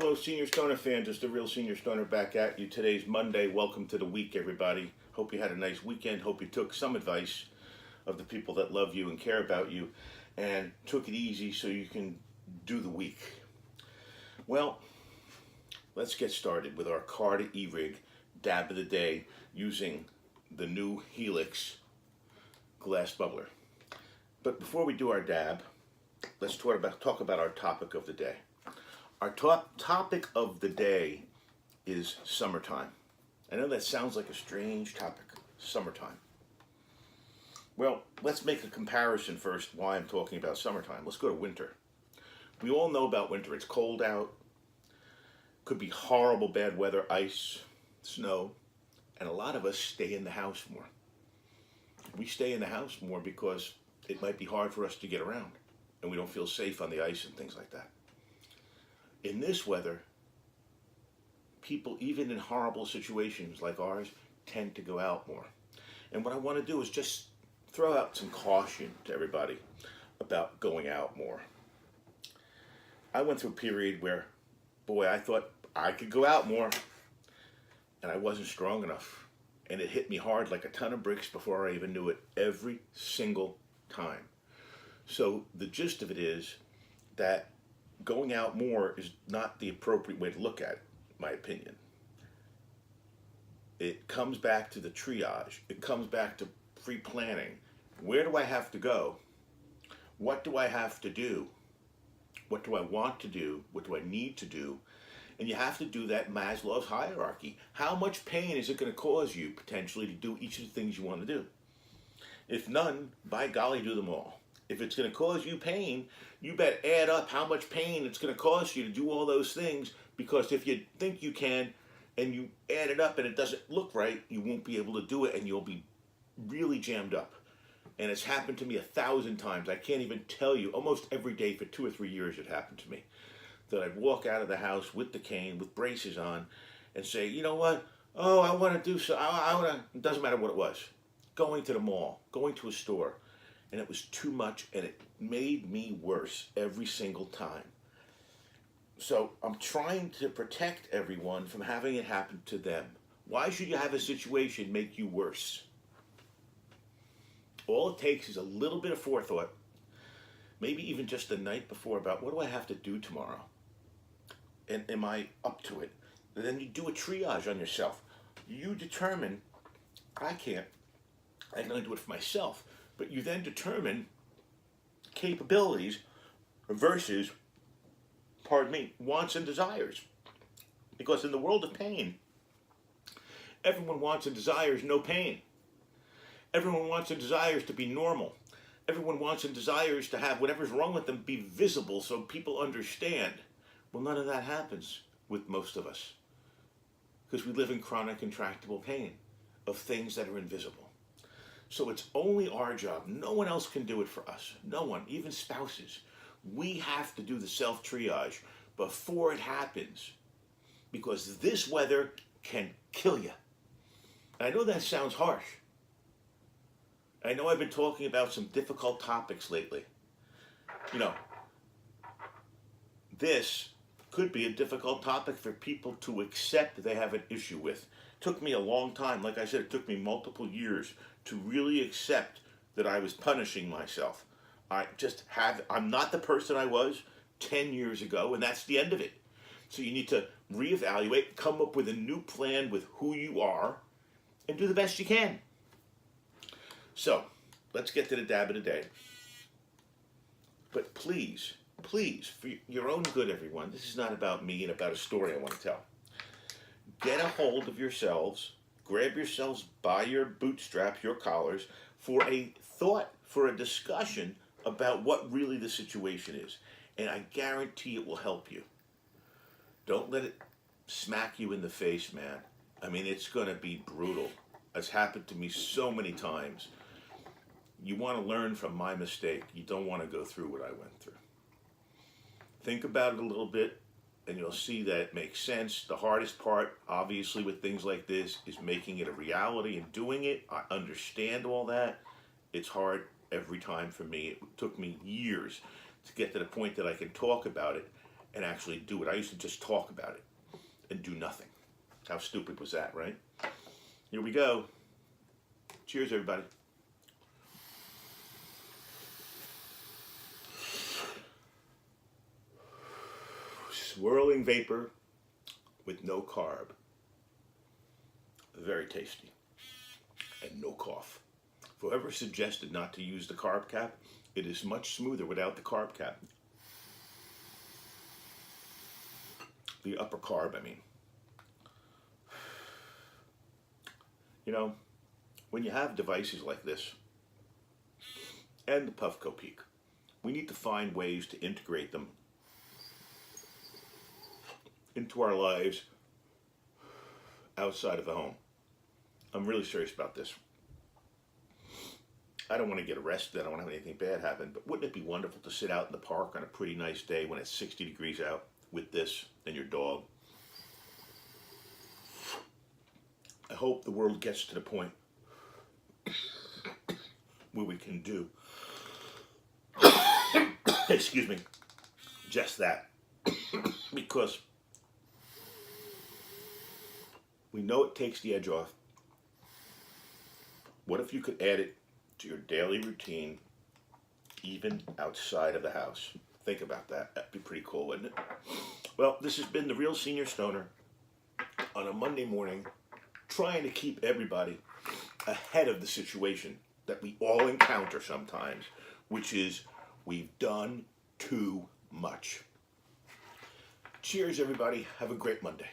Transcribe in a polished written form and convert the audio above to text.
Hello, Senior Stoner fans. It's the Real Senior Stoner back at you. Today's Monday. Welcome to the week, everybody. Hope you had a nice weekend. Hope you took some advice of the people that love you and care about you and took it easy so you can do the week. Well, let's get started with our Carta E-Rig dab of the day using the new Helix glass bubbler. But before we do our dab, let's talk about our topic of the day. Our topic of the day is summertime. I know that sounds like a strange topic, summertime. Well, let's make a comparison first why I'm talking about summertime. Let's go to winter. We all know about winter. It's cold out. Could be horrible bad weather, ice, snow, and a lot of us stay in the house more. We stay in the house more because it might be hard for us to get around and we don't feel safe on the ice and things like that. In this weather, people, even in horrible situations like ours, tend to go out more. And what I want to do is just throw out some caution to everybody about going out more. I went through a period where, boy, I thought I could go out more, and I wasn't strong enough. And it hit me hard like a ton of bricks before I even knew it, every single time. So the gist of it is that going out more is not the appropriate way to look at it, in my opinion. It comes back to the triage. It comes back to pre-planning. Where do I have to go? What do I have to do? What do I want to do? What do I need to do? And you have to do that Maslow's hierarchy. How much pain is it going to cause you, potentially, to do each of the things you want to do? If none, by golly, do them all. If it's going to cause you pain, you better add up how much pain it's going to cost you to do all those things, because if you think you can and you add it up and it doesn't look right, you won't be able to do it and you'll be really jammed up. And it's happened to me 1,000 times. I can't even tell you. Almost every day for 2 or 3 years it happened to me. That I'd walk out of the house with the cane, with braces on, and say, you know what? Oh, I want to do so. I want to. It doesn't matter what it was. Going to the mall, going to a store. And it was too much, and it made me worse every single time. So I'm trying to protect everyone from having it happen to them. Why should you have a situation make you worse? All it takes is a little bit of forethought, maybe even just the night before, about what do I have to do tomorrow? And am I up to it? And then you do a triage on yourself. You determine, I can only do it for myself. But you then determine capabilities versus, wants and desires. Because in the world of pain, everyone wants and desires no pain. Everyone wants and desires to be normal. Everyone wants and desires to have whatever's wrong with them be visible so people understand. Well, none of that happens with most of us, because we live in chronic intractable pain of things that are invisible. So it's only our job. No one else can do it for us. No one, even spouses. We have to do the self-triage before it happens, because this weather can kill you. I know that sounds harsh. I know I've been talking about some difficult topics lately. You know, this could be a difficult topic for people to accept that they have an issue with. It took me a long time. Like I said, it took me multiple years to really accept that I was punishing myself. I'm not the person I was 10 years ago, and that's the end of it. So you need to reevaluate, come up with a new plan with who you are, and do the best you can. So, let's get to the dab of the day. But please, for your own good, everyone, this is not about me and about a story I want to tell. Get a hold of yourselves, grab yourselves by your bootstraps, your collars, for a thought, for a discussion about what really the situation is. And I guarantee it will help you. Don't let it smack you in the face, man. I mean, it's going to be brutal. It's happened to me so many times. You want to learn from my mistake. You don't want to go through what I went through. Think about it a little bit, and you'll see that it makes sense. The hardest part, obviously, with things like this is making it a reality and doing it. I understand all that. It's hard every time for me. It took me years to get to the point that I can talk about it and actually do it. I used to just talk about it and do nothing. How stupid was that, right? Here we go. Cheers, everybody. Swirling vapor with no carb. Very tasty. And no cough. For whoever suggested not to use the carb cap, it is much smoother without the carb cap. The upper carb, I mean. You know, when you have devices like this, and the Puffco Peak, we need to find ways to integrate them into our lives outside of the home. I'm really serious about this. I don't want to get arrested. I don't want to have anything bad happen. But wouldn't it be wonderful to sit out in the park on a pretty nice day when it's 60 degrees out with this and your dog? I hope the world gets to the point where we can do, excuse me, just that. Because we know it takes the edge off. What if you could add it to your daily routine, even outside of the house? Think about that. That'd be pretty cool, wouldn't it? Well, this has been the Real Senior Stoner on a Monday morning, trying to keep everybody ahead of the situation that we all encounter sometimes, which is we've done too much. Cheers, everybody. Have a great Monday.